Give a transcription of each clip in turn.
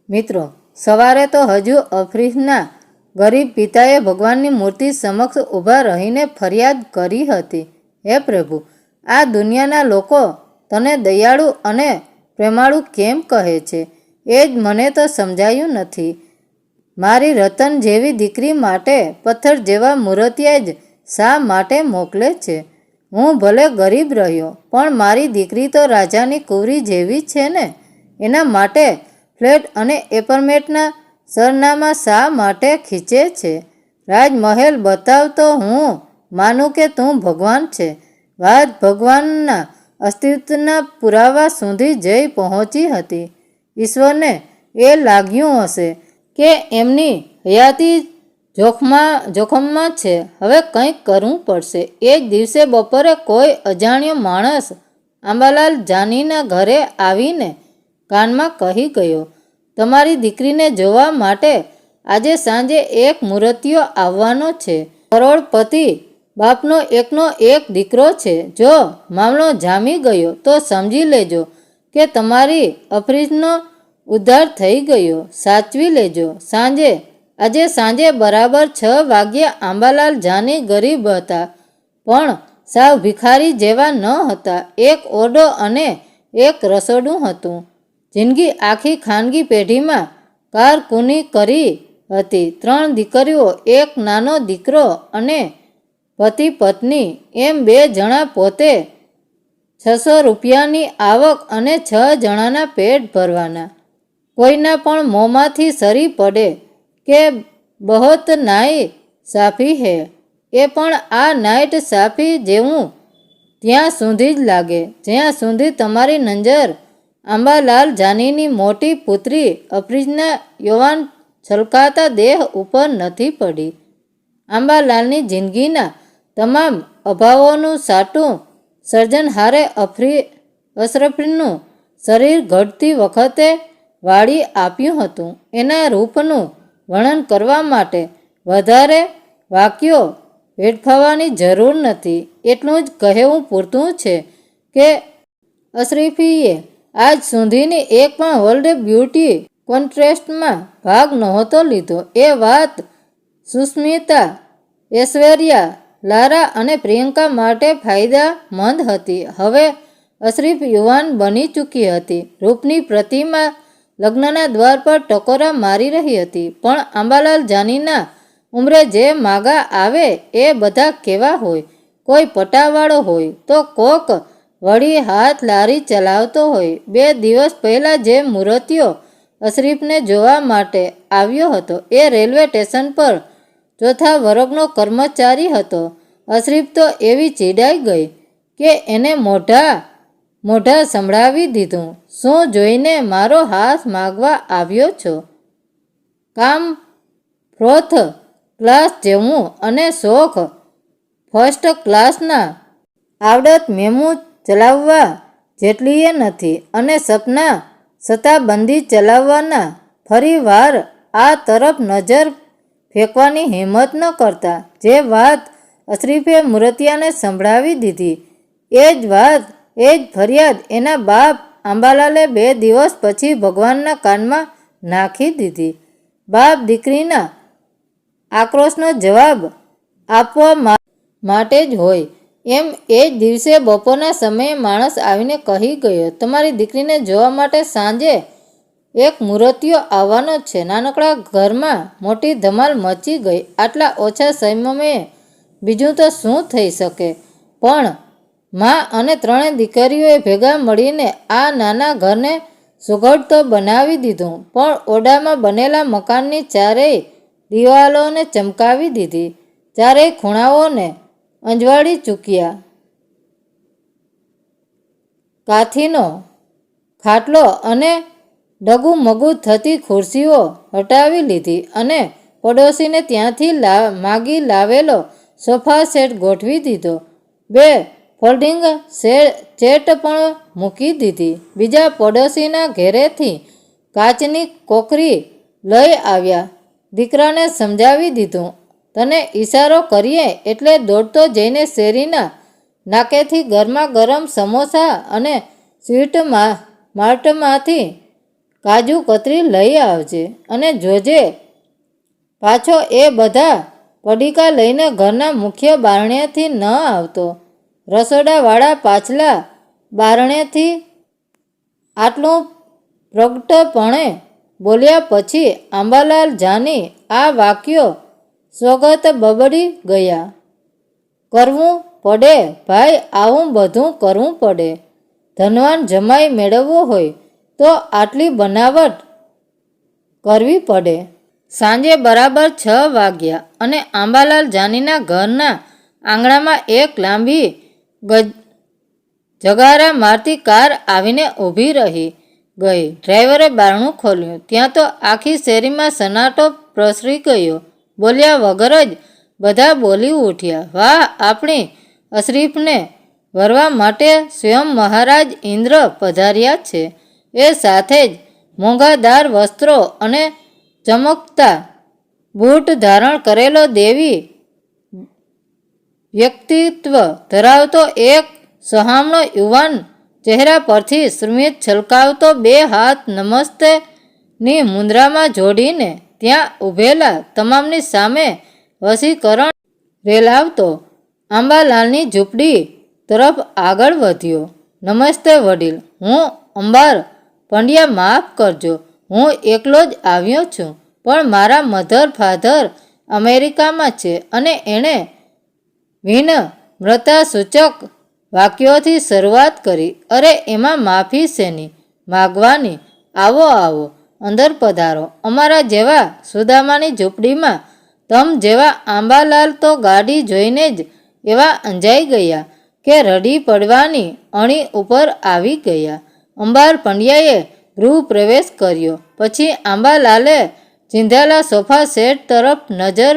મિત્રો, સવારે તો હજુ અફરીફના ગરીબ પિતાએ ભગવાનની મૂર્તિ સમક્ષ ઊભા રહીને ફરિયાદ કરી હતી, હે પ્રભુ, આ દુનિયાના લોકો તને દયાળુ અને પ્રેમાળુ કેમ કહે છે? એ જ મને તો સમજાયું નથી. મારી રતન જેવી દીકરી માટે પથ્થર જેવા મૂર્તિયા જ શા માટે મોકલે છે? હું ભલે ગરીબ રહ્યો, પણ મારી દીકરી તો રાજાની કુંવરી જેવી છે ને. એના માટે ફ્લેટ અને એપાર્ટમેન્ટના સરનામા શા માટે ખીચે છે? રાજમહેલ બતાવ તો હું માનું કે તું ભગવાન છે. વાત ભગવાનના અસ્તિત્વના પુરાવા સુધી જઈ પહોંચી હતી. ઈશ્વરને એ લાગ્યું હશે કે એમની હયાતી જોખમમાં છે, હવે કંઈક કરવું પડશે. એ જ દિવસે બપોરે કોઈ અજાણ્યો માણસ આંબાલાલ જાનીના ઘરે આવીને કાનમાં કહી ગયો, તમારી દીકરીને જોવા માટે આજે સાંજે એક મૂર્તિયો આવવાનો છે. કરોડપતિ બાપનો એકનો એક દીકરો છે. જો મામલો જામી ગયો તો સમજી લેજો કે તમારી અફરીફનો ઉદ્ધાર થઈ ગયો. સાચવી લેજો. આજે સાંજે બરાબર 6 વાગ્યે આંબાલાલ જાની ગરીબ હતા, પણ સાવ ભિખારી જેવા ન હતા. એક ઓરડો અને એક રસોડું હતું. જિંદગી આખી ખાનગી પેઢીમાં કારકુની કરી હતી. 3 દીકરીઓ, એક નાનો દીકરો અને પતિ પત્ની એમ 2 જણા, પોતે 600 રૂપિયાની આવક અને 6 જણાના પેટ ભરવાના. કોઈના પણ મોંમાંથી સરી પડે કે બહોત નાઈ સાફી હે, એ પણ આ નાઈટ સાફી જેવું ત્યાં સુધી જ લાગે જ્યાં સુધી તમારી નજર આંબાલાલ જાનીની મોટી પુત્રી અફરીફના યુવાન છલકાતા દેહ ઉપર નથી પડી. આંબાલાલની જિંદગીના તમામ અભાવોનું સાટું સર્જનહારે અશરફનું શરીર ઘડતી વખતે વાળી આપ્યું હતું. એના રૂપનું વર્ણન કરવા માટે વધારે વાક્યો વેડફાવવાની જરૂર નથી. એટલું જ કહેવું પૂરતું છે કે અશરફીએ આજ સુધીની એક પણ વર્લ્ડ બ્યુટી કોન્ટેસ્ટમાં ભાગ નહોતો લીધો. એ વાત સુસ્મિતા, ઐશ્વર્યા, લારા અને પ્રિયંકા માટે ફાયદામંદ હતી. હવે અશરફ યુવાન બની ચૂકી હતી. રૂપની પ્રતિમા લગ્નના દ્વાર પર ટકોરા મારી રહી હતી. પણ આંબાલાલ જાનીના ઉંમરે જે માગા આવે એ બધા કેવા હોય? કોઈ પટાવાળો હોય તો કોક વળી હાથ લારી ચલાવતો હોય. 2 દિવસ પહેલાં જે મૂર્તિયો અશરફને જોવા માટે આવ્યો હતો એ રેલવે સ્ટેશન પર 4થા વર્ગનો કર્મચારી હતો. અશરફ તો એવી ચીડાઈ ગઈ કે એને મોઢા સંભળાવી દીધું, શું જોઈને મારો હાથ માગવા આવ્યો છો? કામ ફોર્થ ક્લાસ જેવું અને શોખ ફર્સ્ટ ક્લાસના. આવડત મેમુ ચલાવવા જેટલીએ નથી અને સપના શતાબંધી ચલાવવાના. ફરી વાર આ તરફ નજર ફેંકવાની હિંમત ન કરતા. જે વાત અશરફે મૂર્તિયાને સંભળાવી દીધી એ જ ફરિયાદ એના બાપ આંબાલાલે 2 દિવસ પછી ભગવાનના કાનમાં નાખી દીધી. બાપ દીકરીના આક્રોશનો જવાબ આપવા માટે જ હોય એમ એ જ દિવસે બપોરના સમયે માણસ આવીને કહી ગયો, તમારી દીકરીને જોવા માટે સાંજે એક મૂર્તિયો આવવાનો છે. નાનકડા ઘરમાં મોટી ધમાલ મચી ગઈ. આટલા ઓછા સમયે બીજું તો શું થઈ શકે? પણ મા અને 3 દીકરીઓએ ભેગા મળીને આ નાના ઘરને સુઘડ તો બનાવી દીધું, પણ ઓરડામાં બનેલા મકાનની ચારેય દિવાલોને ચમકાવી દીધી, ચારેય ખૂણાઓને અંજવાળી ચૂક્યા. કાથીનો ખાટલો અને ડગુમગુ થતી ખુરશીઓ હટાવી લીધી અને પડોશીને ત્યાંથી માગી લાવેલો સોફા સેટ ગોઠવી દીધો. 2 ફોલ્ડિંગ ચેર પણ મૂકી દીધી. બીજા પડોશીના ઘરેથી કાચની કોકરી લઈ આવ્યા. દીકરાને સમજાવી દીધું, તને ઈશારો કરીએ એટલે દોડતો જઈને શેરીના નાકેથી ગરમા ગરમ સમોસા અને સ્વીટ માર્ટમાંથી કાજુ કતરી લઈ આવજે અને જોજે પાછો એ બધા પડીકા લઈને ઘરના મુખ્ય બારણેથી ન આવતો. રસોડાવાળા પાછલા બારણેથી આટલું પ્રગટપણે બોલ્યા પછી આંબાલાલ જાની આ વાક્યો સ્વગત બબડી ગયા. કરવું પડે ભાઈ, આવું બધું કરવું પડે. ધનવાન જમાઈ મેળવવો હોય તો આટલી બનાવટ કરવી પડે. સાંજે બરાબર 6 વાગ્યા અને આંબાલાલ જાનીના ઘરના આંગણામાં એક લાંબી જગારા મારતી કાર આવીને ઊભી રહી ગઈ. ડ્રાઈવરે બારણું ખોલ્યું. ત્યાં તો આખી શેરીમાં સન્નાટો પ્રસરી ગયો. બોલ્યા વગર જ બધા બોલી ઉઠ્યા, વાહ, આપણી અશરીફને વરવા માટે સ્વયં મહારાજ ઇન્દ્ર પધાર્યા છે. એ સાથે જ મોંઘાદાર વસ્ત્રો અને ચમકતા બૂટ ધારણ કરેલો દેવી વ્યક્તિત્વ ધરાવતો એક સહામણો યુવાન ચહેરા પરથી સ્મિત છલકાવતો 2 હાથ નમસ્તે ની મુદ્રામાં જોડીને ત્યાં ઊભેલા તમામની સામે વશીકરણ રેલાવતો આંબાલાલની ઝૂંપડી તરફ આગળ વધ્યો. નમસ્તે વડીલ, હું અંબાર પંડ્યા, માફ કરજો, હું એકલો જ આવ્યો છું, પણ મારા મધર ફાધર અમેરિકામાં છે અને એણે વિનમ્રતા સૂચક વાક્યોથી શરૂઆત કરી. અરે એમાં માફી શેની માગવાની, આવો આવો, અંદર પધારો. અમારા જેવા સુદામાની ઝૂંપડીમાં તમ જેવા આંબાલાલ તો ગાડી જોઈને જ એવા અંજાઈ ગયા કે રડી પડવાની અણી ઉપર આવી ગયા. અંબાર પંડ્યાએ ગૃહ પ્રવેશ કર્યો. પછી આંબાલાલે ચીંધેલા સોફા સેટ તરફ નજર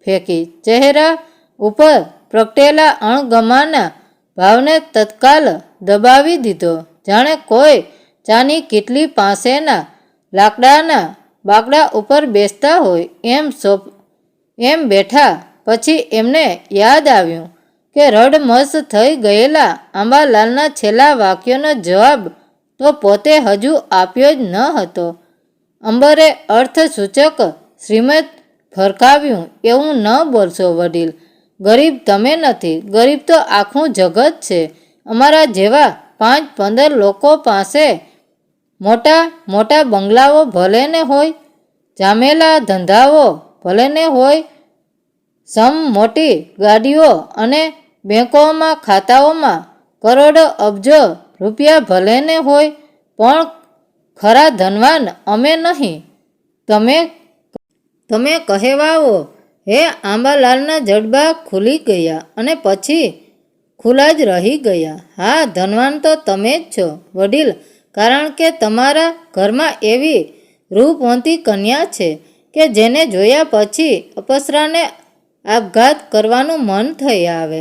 ફેંકી. ચહેરા ઉપર પ્રગટેલા અણગમાના ભાવને તત્કાલ દબાવી દીધો. જાણે કોઈ ચાની કીટલી પાસેના લાકડાના બાકડા ઉપર બેસતા હોય એમ બેઠા. પછી એમને યાદ આવ્યું કે રડમસ થઈ ગયેલા આંબાલાલના છેલ્લા વાક્યનો જવાબ તો પોતે હજુ આપ્યો જ ન હતો. અંબરે અર્થસૂચક શ્રીમત ફરકાવ્યું, એવું ન બોલશો વડીલ, ગરીબ તમે નથી, ગરીબ તો આખું જગત છે. અમારા જેવા 5-15 લોકો પાસે મોટા મોટા બંગલાઓ ભલે ને હોય, જામેલા ધંધાઓ ભલે ને હોય, સમ મોટી ગાડીઓ અને બેંકોમાં ખાતાઓમાં કરોડો અબજો રૂપિયા ભલે ને હોય, પણ ખરા ધનવાન અમે નહીં. તમે કહેવાઓ. હે આંબાલાલના જડબા ખુલી ગયા અને પછી ખુલ્લા જ રહી ગયા. હા, ધનવાન તો તમે જ છો વડીલ, કારણ કે તમારા ઘરમાં એવી રૂપવંતી કન્યા છે કે જેને જોયા પછી અપ્સરાને આપઘાત કરવાનું મન થઈ આવે.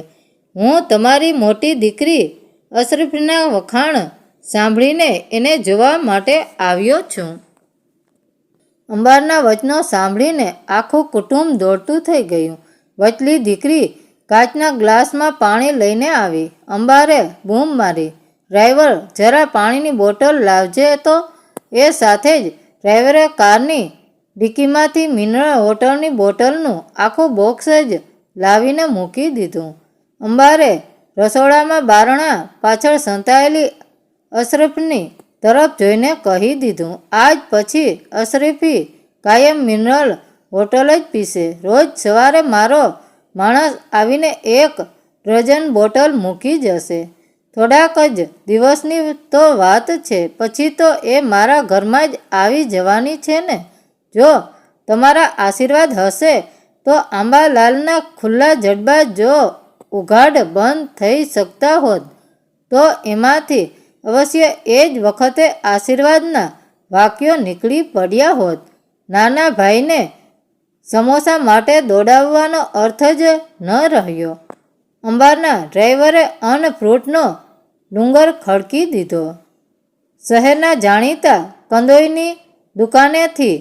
હું તમારી મોટી દીકરી અશરીફના વખાણ સાંભળીને એને જોવા માટે આવ્યો છું. અંબારના વચનો સાંભળીને આખું કુટુંબ દોડતું થઈ ગયું. વચલી દીકરી કાચના ગ્લાસમાં પાણી લઈને આવી. અંબારે બૂમ મારી, ડ્રાઈવર, જરા પાણીની બોટલ લાવજે તો. એ સાથે જ ડ્રાઈવરે કારની ડિક્કીમાંથી મિનરલ વોટરની બોટલનું આખું બોક્સ જ લાવીને મૂકી દીધું. અંબારે રસોડામાં બારણા પાછળ સંતાયેલી અશરીફની તરફ જોઈને કહી દીધું, આજ પછી અશરીફી કાયમ મિનરલ વોટર જ પીશે. રોજ સવારે મારો માણસ આવીને 1 ડઝન બોટલ મૂકી જશે. થોડાક જ દિવસની તો વાત છે, પછી તો એ મારા ઘરમાં જ આવી જવાની છે ને. જો તમારા આશીર્વાદ હશે તો આંબાલાલના ખુલ્લા જડબા જો ઉઘાડ બંધ થઈ શકતા હોત તો એમાંથી અવશ્ય એ જ વખતે આશીર્વાદના વાક્યો નીકળી પડ્યા હોત. નાના ભાઈને સમોસા માટે દોડાવવાનો અર્થ જ ન રહ્યો. અંબારના ડ્રાઈવરે ફ્રૂટનો ડુંગર ખડકી દીધો. શહેરના જાણીતા કંદોઈની દુકાનેથી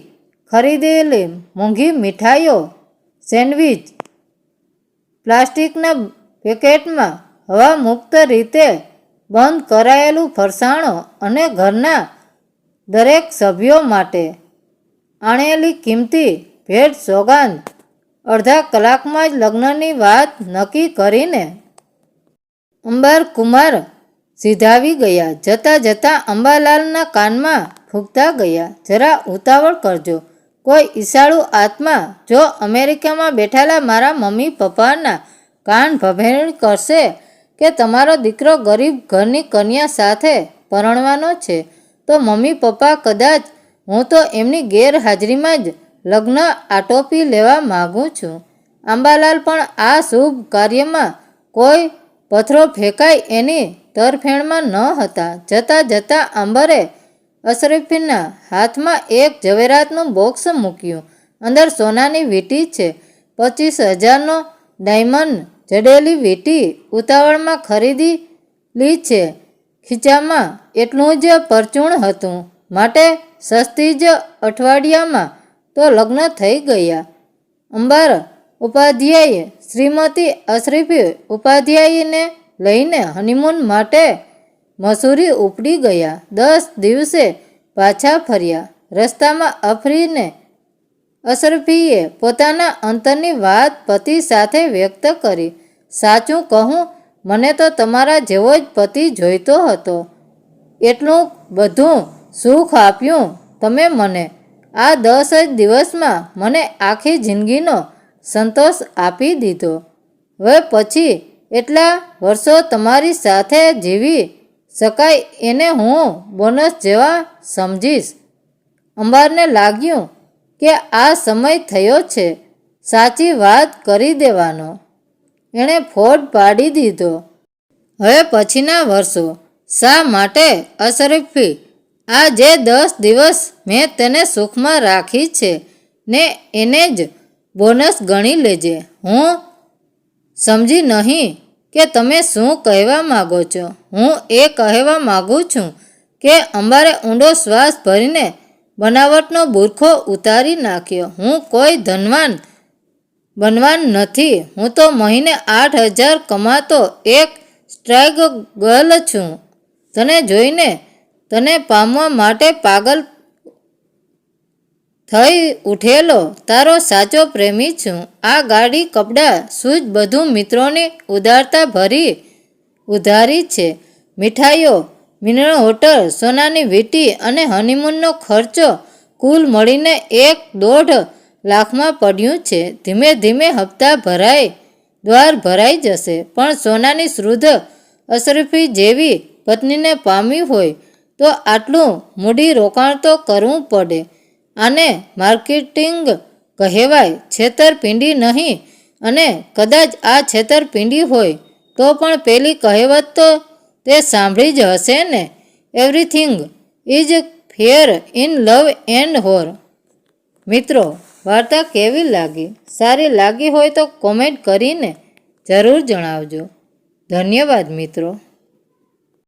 ખરીદેલી મોંઘી મીઠાઈઓ, સેન્ડવીચ, પ્લાસ્ટિકના પેકેટમાં હવા મુક્ત રીતે બંધ કરાયેલું ફરસાણો અને ઘરના દરેક સભ્યો માટે આણેલી કિંમતી ભેટ સોગાંદ અડધા કલાકમાં જ લગ્નની વાત નક્કી કરીને અંબાર કુમાર સીધાવી ગયા. જતાં જતાં અંબાલાલના કાનમાં ફૂંકતા ગયા, જરા ઉતાવળ કરજો. કોઈ ઈશાળુ આત્મા જો અમેરિકામાં બેઠેલા મારા મમ્મી પપ્પાના કાન ભભેણ કરશે કે તમારો દીકરો ગરીબ ઘરની કન્યા સાથે પરણવાનો છે, તો મમ્મી પપ્પા કદાચ હું તો એમની ગેરહાજરીમાં જ લગ્ન આટોપી લેવા માગું છું. અંબાલાલ પણ આ શુભ કાર્યમાં કોઈ પથ્થરો ફેંકાય એની તરફેણમાં ન હતા. જતાં જતાં અંબરે અશરફીના હાથમાં એક ઝવેરાતનું બોક્સ મૂક્યું. અંદર સોનાની વીંટી છે. 25,000નો ડાયમંડ જડેલી વીંટી ઉતાવળમાં ખરીદેલી છે. ખીચામાં એટલું જ પરચૂણ હતું, માટે સસ્તી જ અઠવાડિયામાં તો લગ્ન થઈ ગયા. અંબાર ઉપાધ્યાય શ્રીમતી અશરફી ઉપાધ્યાયને લઈને હનીમૂન માટે મસૂરી ઉપડી ગયા. 10 દિવસે પાછા ફર્યા. રસ્તામાં અફરીને અશરફીએ પોતાના અંતરની વાત પતિ સાથે વ્યક્ત કરી. સાચું કહું, મને તો તમારા જેવો જ પતિ જોઈતો હતો. એટલું બધું સુખ આપ્યું તમે મને. આ 10 જ દિવસમાં મને આખી જિંદગીનો સંતોષ આપી દીધો. હવે પછી એટલા વર્ષો તમારી સાથે જીવી શકાય એને હું બોનસ જેવા સમજીશ. અંબારને લાગ્યું કે આ સમય થયો છે સાચી વાત કરી દેવાનો. એણે ફોડ પાડી દીધો. હવે પછીના વર્ષો શા માટે અશરફી? આ જે 10 દિવસ મેં તેને સુખમાં રાખી છે ને એને જ બોનસ ગણી લેજે. હું સમજી નહીં કે તમે શું કહેવા માગો છો. હું એ કહેવા માગું છું કે અંબારે ઊંડો શ્વાસ ભરીને બનાવટનો બુરખો ઉતારી નાખ્યો. હું કોઈ ધનવાન બનવાન નથી. હું તો મહિને 8,000 કમાતો એક સ્ટ્રાઇક ગર્લ છું. તને જોઈને તને પામવા માટે પાગલ થઈ ઉઠેલો તારો સાચો પ્રેમી છું. આ ગાડી, કપડાં, શૂઝ બધું મિત્રોની ઉદારતા ભરી ઉધારી છે. મીઠાઈઓ, મિનરલ હોટલ, સોનાની વીંટી અને હનીમૂનનો ખર્ચો કુલ મળીને 1.5 લાખમાં પડ્યું છે. ધીમે ધીમે હપ્તા ભરાય દ્વાર ભરાઈ જશે. પણ સોનાની શુદ્ધ અશરફી જેવી પત્નીને પામી હોય તો આટલું મૂડી રોકાણ તો કરવું પડે. આને માર્કેટિંગ કહેવાય, છેતરપિંડી નહીં. અને કદાચ આ છેતરપિંડી હોય તો પણ પેલી કહેવત તો તે સાંભળી જ હશે ને, everything is fair in love and war. મિત્રો, વાર્તા કેવી લાગી? સારી લાગી હોય તો કોમેન્ટ કરીને જરૂર જણાવજો. ધન્યવાદ મિત્રો.